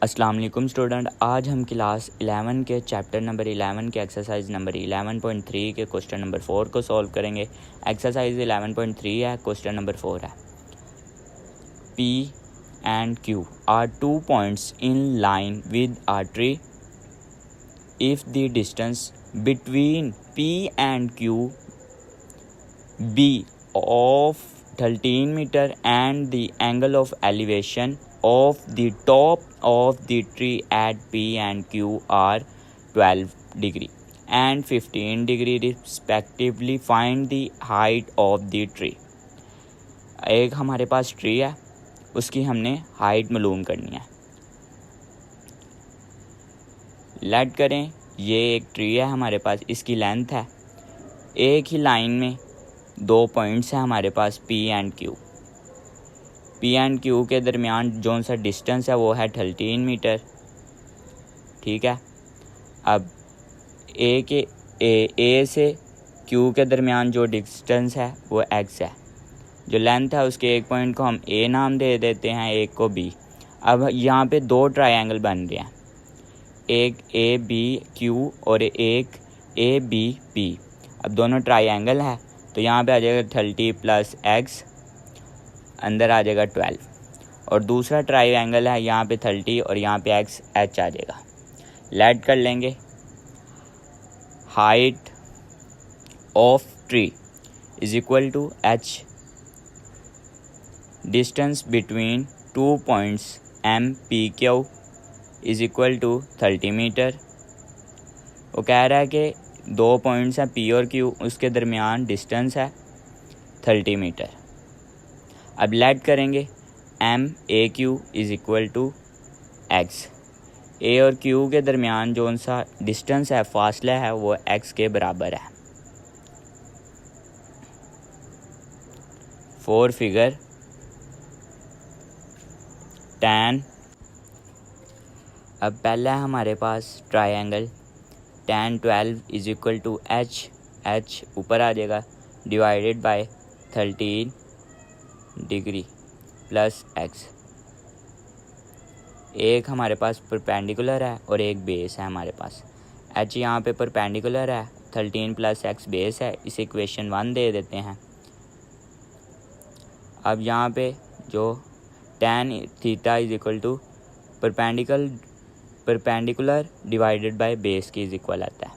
अस्सलाम वालेकुम स्टूडेंट। आज हम क्लास 11 के चैप्टर नंबर 11 के एक्सरसाइज नंबर 11.3 के क्वेश्चन नंबर 4 को सॉल्व करेंगे। एक्सरसाइज 11.3 है, क्वेश्चन नंबर 4 है। P and Q are 2 points in line with a tree. If the distance between P and Q be of 13 meter and the angle of elevation of the top of the tree at P and Q are 12 degree and 15 degree respectively, find the height of the tree. एक हमारे पास tree है, उसकी हमने height मालूम करनी है। Late करें, ये एक ट्री है हमारे पास, इसकी लेंथ है, एक ही लाइन में 2 पॉइंट्स हैं हमारे पास P and Q। P and Q के दरमियान जो सा डिस्टेंस है वो है 13 मीटर। ठीक है, अब A से Q के दरमियान जो डिस्टेंस है वो X है। जो लेंथ है उसके एक पॉइंट को हम A नाम दे देते हैं, एक को B। अब यहाँ पे दो ट्रायंगल बन रहे हैं, एक ABQ और एक ABP। अब दोनों ट्रायंगल है तो यहाँ पे आ जाएगा 30 + X, अंदर आ जाएगा 12। और दूसरा ट्रायंगल है, यहाँ पे 30 और यहाँ पे X H आ जाएगा। लेट कर लेंगे। Height of tree is equal to H, distance between 2 points MPQ is equal to 30 metre. वो कह रहा है कि 2 पॉइंट्स हैं P और Q, उसके दरमियान डिस्टेंस है 30 मीटर। अब लेट करेंगे, MAQ is equal to X। A और Q के दरमियान जो सा डिस्टेंस है, फासला है, वो X के बराबर है। 4 फिगर tan। अब पहला है हमारे पास triangle tan 12 is equal to H ऊपर आ जाएगा, divided by 13 degree plus X। एक हमारे पास परपेंडिकुलर है और एक बेस है हमारे पास। H यहाँ पे परपेंडिकुलर है, 13 + X बेस है, इसे इक्वेशन 1 दे देते हैं। अब यहाँ पे जो tan theta is equal to perpendicular divided by base की इज इक्वल आता है।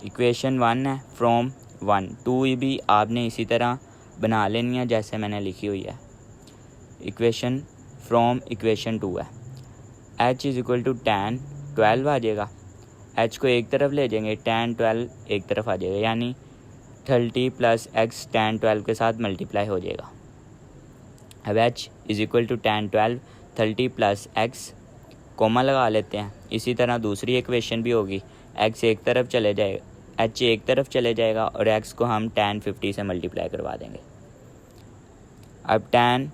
इक्वेशन 1 है फ्रॉम 1, 2 भी आपने इसी तरह बना लेनी है जैसे मैंने लिखी हुई है। इक्वेशन फ्रॉम इक्वेशन 2 है, H is equal to tan 12 आ जाएगा। H को एक तरफ ले जाएंगे, tan 12 एक तरफ आ जाएगा, यानी 30 + X tan 12 के साथ मल्टीप्लाई हो जाएगा। अब H is equal to tan 12 30 + X, comma लगा लेते हैं। इसी तरह दूसरी इक्वेशन भी होगी, X एक तरफ चले जाएगा, H एक तरफ चले जाएगा और X को हम tan 50 से मल्टीप्लाई करवा देंगे। अब tan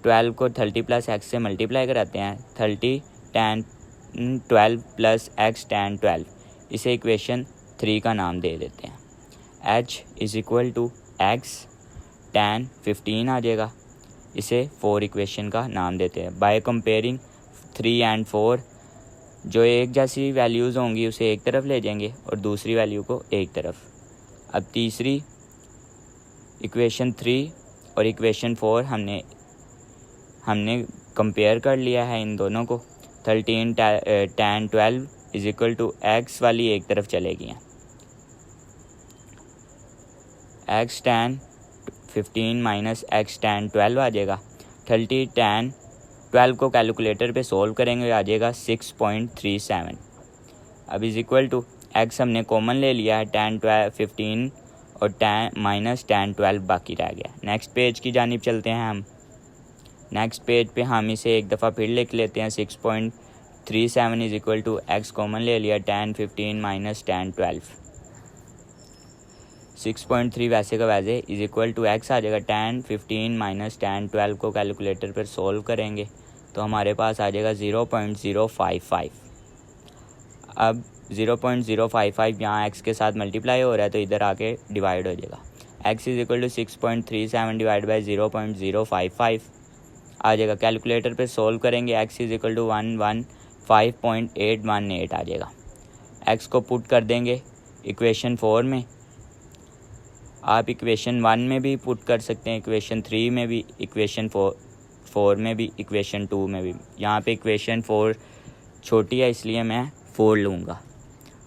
12 को 30 + X से मल्टीप्लाई कराते हैं, 30 tan 12 + X tan 12, इसे इक्वेशन 3 का नाम दे देते हैं। H is equal to X tan 15 आ जाएगा, इसे 4 इक्वेशन का नाम देते हैं। बाय कंपेयरिंग 3 and 4, जो एक जैसी वैल्यूज़ होंगी उसे एक तरफ ले जाएंगे और दूसरी वैल्यू को एक तरफ। अब तीसरी इक्वेशन 3 और इक्वेशन 4 हमने कंपेयर कर लिया है इन दोनों को। 13 tan 12 is equal to X वाली एक तरफ चलेगी, X tan 15 - X tan 12 आ जाएगा। 30 tan 12 को कैलकुलेटर पे सोल्व करेंगे, आ जाएगा 6.37। अब इज इक्वल टू X हमने कॉमन ले लिया है, tan 15 और tan 12 बाकी रह गया। नेक्स्ट पेज की जानिब चलते हैं हम। नेक्स्ट पेज पे हम इसे एक दफ़ा फिर लिख लेते हैं, 6.37 is equal to X common ले लिया, tan 15 - tan 12, 6.3 वैसे का वैसे इज इक्वल टू X आ जाएगा। tan 15 - tan 12 को कैलकुलेटर पर सोल्व करेंगे तो हमारे पास आ जाएगा 0.055। अब 0.055 यहाँ X के साथ मल्टीप्लाई हो रहा है तो इधर आके डिवाइड हो जाएगा। X is equal to 6.37 divide by 0.055, आ जाएगा। कैलकुलेटर पे सोल्व करेंगे, x इज इक्वल टू 115.818 आ जाएगा। x को पुट कर देंगे इक्वेशन 4 में, आप इक्वेशन 1 में भी पुट कर सकते हैं, इक्वेशन 3 में भी, इक्वेशन 4 में भी, इक्वेशन 2 में भी। यहाँ पे इक्वेशन 4 छोटी है इसलिए मैं 4 लूँगा,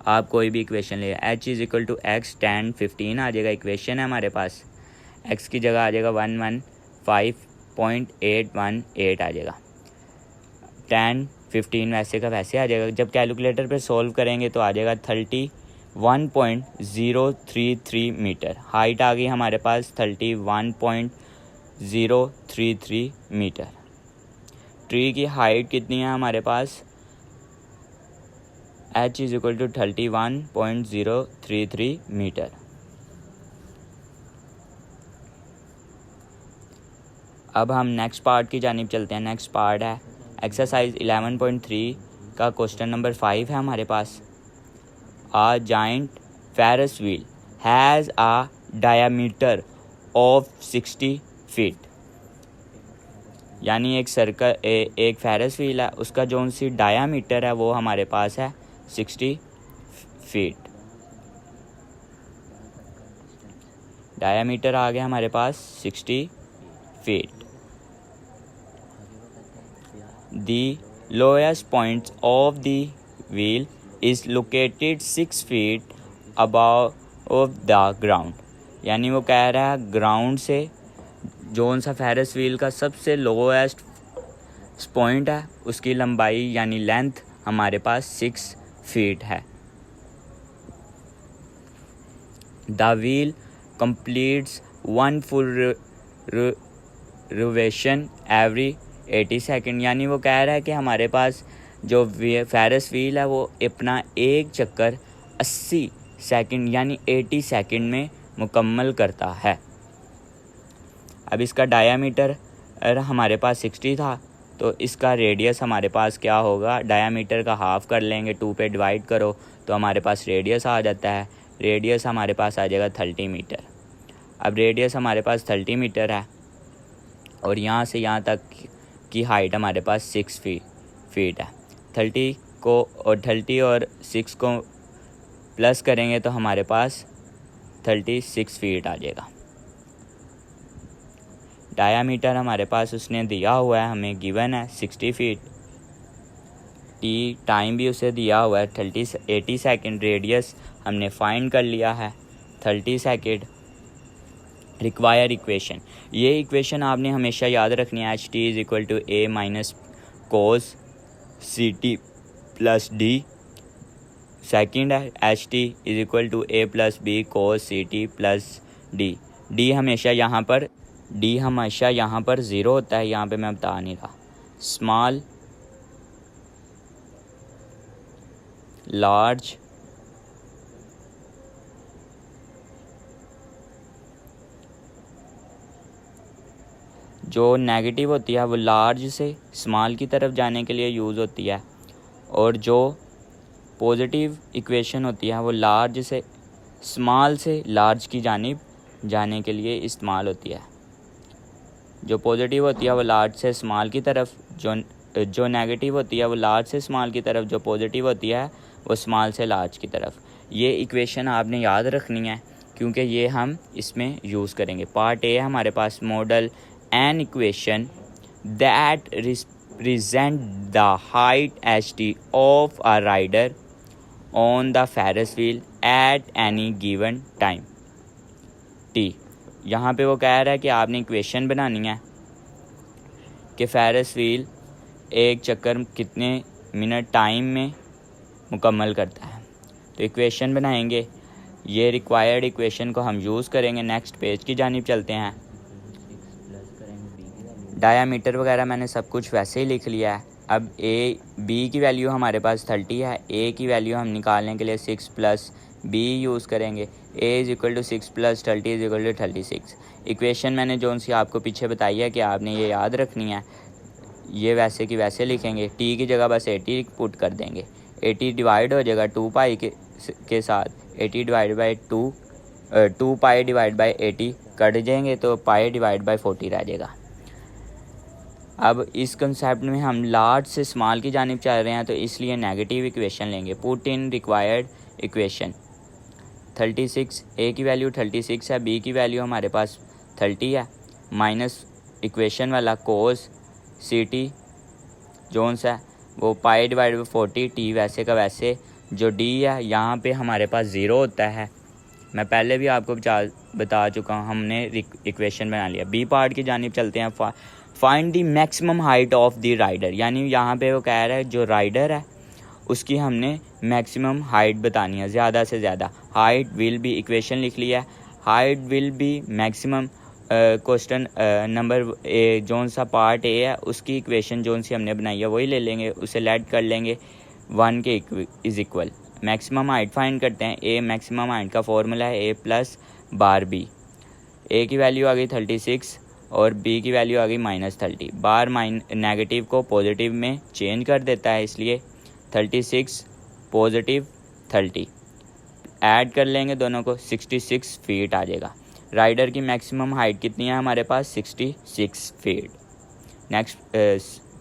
आप कोई भी इक्वेशन ले। h is equal to x tan 15 आ जाएगा, इक्वेशन है हमारे पास। x की जगह आ जाएगा 115.818 आ जाएगा। tan 15 वैसे का वैसे आ जाएगा। जब कैलकुलेटर पे सोल्व करेंगे तो आ जाएगा 31.033 मीटर। हाइट आ गई हमारे पास 31.033 मीटर। ट्री की हाइट कितनी है हमारे पास, h is equal to 31.033 metre. अब हम नेक्स्ट पार्ट की जानिब चलते हैं। नेक्स्ट पार्ट है एक्सरसाइज 11.3 का क्वेश्चन नंबर 5 है हमारे पास। A giant Ferris wheel has a diameter of 60 feet। यानी एक सर्कल एक फेरस व्हील है, उसका जो सी डायामीटर है वो हमारे पास है 60 फीट। डायामीटर आ गया हमारे पास 60 feet. The lowest point of the wheel is located 6 feet above the ground। यानी वो कह रहा है ग्राउंड से जोन सा फेरस व्हील का सबसे लोएस्ट पॉइंट है उसकी लंबाई यानी लेंथ हमारे पास 6 फीट है। The wheel completes 1 full revolution every 80 second. यानी वो कह रहा है कि हमारे पास जो फेरस व्हील है वो अपना एक चक्कर 80 सेकेंड यानी 80 सेकेंड में मुकम्मल करता है। अब इसका डायामीटर हमारे पास 60 था तो इसका रेडियस हमारे पास क्या होगा, डायामीटर का हाफ कर लेंगे, 2 पे डिवाइड करो तो हमारे पास रेडियस आ जाता है। रेडियस हमारे पास आ जाएगा 30 मीटर। अब रेडियस हमारे पास 30 मीटर है और यहाँ से यहाँ तक की हाइट हमारे पास 6 फीट है। 30 और 6 को प्लस करेंगे तो हमारे पास 36 फीट आ जाएगा। डायामीटर हमारे पास उसने दिया हुआ है, हमें गिवन है 60 फीट। टाइम भी उसे दिया हुआ है 80 सेकेंड। रेडियस हमने फाइंड कर लिया है 30 सेकेंड। रिक्वायर इक्वेशन, ये इक्वेशन आपने हमेशा याद रखनी है। H T is equal to A minus cos C T plus D. Second है H T is equal to A plus B cos C T plus D. D हमेशा यहाँ पर 0 होता है, यहाँ पे मैं बता नहीं रहा। स्मॉल लार्ज जो नेगेटिव होती है वो लार्ज से स्मॉल की तरफ जाने के लिए यूज़ होती है और जो पॉजिटिव इक्वेशन होती है वो लार्ज से स्मॉल से लार्ज की जानिब जाने के लिए इस्तेमाल होती है। जो पॉजिटिव होती है वो लार्ज से स्मॉल की तरफ, जो नेगेटिव होती है वो लार्ज से स्मॉल की तरफ, जो पॉजिटिव होती है वो स्मॉल से लार्ज की तरफ। ये इक्वेशन आपने याद रखनी है क्योंकि ये हम इसमें यूज़ करेंगे। पार्ट ए हमारे पास model an equation that represent the height ht of a rider on the ferris wheel at any given time t। यहाँ पे वो कह रहा है कि आपने इक्वेशन बनानी है कि फेरस व्हील एक चक्कर कितने मिनट टाइम में मुकम्मल करता है। तो इक्वेशन बनाएंगे, ये रिक्वायर्ड इक्वेशन को हम यूज़ करेंगे। नेक्स्ट पेज की जानिब चलते हैं। डायामीटर वगैरह मैंने सब कुछ वैसे ही लिख लिया है। अब ए बी की वैल्यू हमारे पास 30 है, ए की वैल्यू हम निकालने के लिए 6 प्लस बी यूज़ करेंगे। A is equal to 6 plus 30 is equal to 36। Equation मैंने जो सी आपको पीछे बताई है कि आपने ये याद रखनी है, ये वैसे की वैसे लिखेंगे। टी की जगह बस 80 पुट कर देंगे। 80 डिवाइड हो जाएगा 2 पाई के साथ। 80 divide by 2 pi divide by 80 cut जाएंगे तो पाई डिवाइड बाई 40 रह जाएगा। अब इस कंसेप्ट में हम लार्ज से स्मॉल की जानिब चल रहे हैं, तो इसलिए नेगेटिव इक्वेशन लेंगे। पुट इन रिक्वायर्ड इक्वेशन 36, ए की वैल्यू 36 है, बी की वैल्यू हमारे पास 30 है, माइनस इक्वेशन वाला कोस सी टी जोन्स है वो पाई डिवाइड बाई 40, टी वैसे का वैसे, जो डी है यहाँ पे हमारे पास 0 होता है। मैं पहले भी आपको बता चुका हूँ, हमने इक्वेशन बना लिया। बी पार्ट की जानिब चलते हैं। Find the maximum height of the rider, यानी यहाँ पे वो कह रहा है जो राइडर है उसकी हमने मैक्सिमम हाइट बतानी है, ज़्यादा से ज़्यादा। हाइट विल बी, इक्वेशन लिख लिया है, height will be maximum. Question number A zone सा पार्ट ए है उसकी इक्वेशन जोन सी हमने बनाई है वही ले लेंगे, उसे लेट कर लेंगे 1 के is equal. Maximum height find करते हैं। ए मैक्सिमम हाइट का फॉर्मूला है ए प्लस बार बी। ए की वैल्यू आ गई 36 और बी की वैल्यू आ गई -30। बार नेगेटिव को पॉजिटिव में चेंज कर देता है, इसलिए 36 पॉजिटिव 30 ऐड कर लेंगे दोनों को, 66 फीट आ जाएगा। राइडर की मैक्सिमम हाइट कितनी है हमारे पास? 66 फीट। नेक्स्ट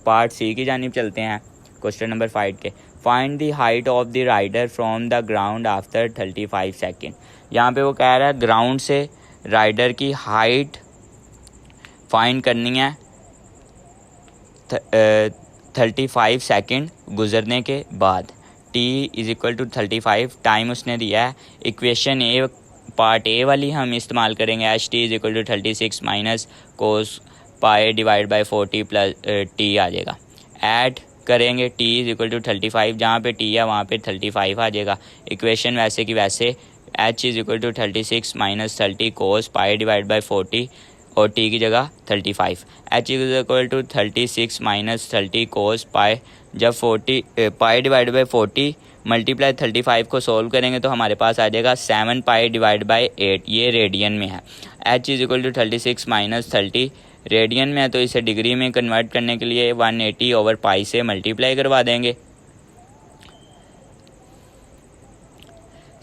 पार्ट सी की जानिब चलते हैं, क्वेश्चन नंबर 5 के। Find the height of the rider from the ground after 35 second. यहाँ पे वो कह रहा है ग्राउंड से राइडर की हाइट फाइंड करनी है 35 सेकेंड गुजरने के बाद। t is equal to 35 time उसने दिया है। इक्वेशन ए पार्ट ए वाली हम इस्तेमाल करेंगे, H T is equal to 36 minus cos pi divide by 40 plus T आ जाएगा। ऐड करेंगे t इज इक्वल टू 35, जहाँ पे t है वहाँ पे 35 आ जाएगा। इक्वेशन वैसे की वैसे, h is equal to 36 minus 30 cos pi divide by 40 और t की जगह 35। h is equal to 36 minus 30 cos pi, जब 40 पाई डिवाइड बाई 40 मल्टीप्लाई 35 को सोल्व करेंगे तो हमारे पास आ जाएगा 7 पाई डिवाइड बाई 8, ये रेडियन में है। h is equal to 36 minus 30 radian में है, तो इसे डिग्री में कन्वर्ट करने के लिए 180 ओवर पाई से मल्टीप्लाई करवा देंगे।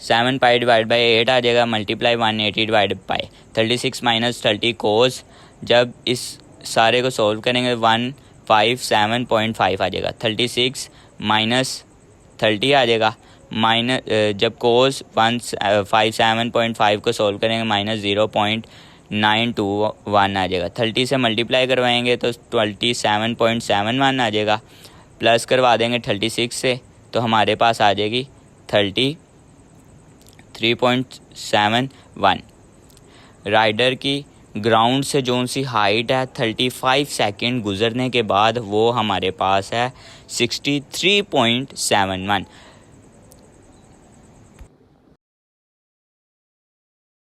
7 पाई डिवाइड बाई 8 आ जाएगा, मल्टीप्लाई 180 डिवाइड बाई 36 माइनस 30 कोस, जब इस सारे को सोल्व करेंगे 157.5 आ जाएगा। 36 माइनस 30 आ जाएगा, माइनस जब कोस 157.5 को सोल्व करेंगे -0.921 आ जाएगा। 30 से मल्टीप्लाई करवाएंगे तो 27.71 आ जाएगा, प्लस करवा देंगे 36 से तो हमारे पास आ जाएगी 33.71। राइडर की ग्राउंड से जो सी हाइट है 35 सेकेंड गुजरने के बाद वो हमारे पास है 63.71।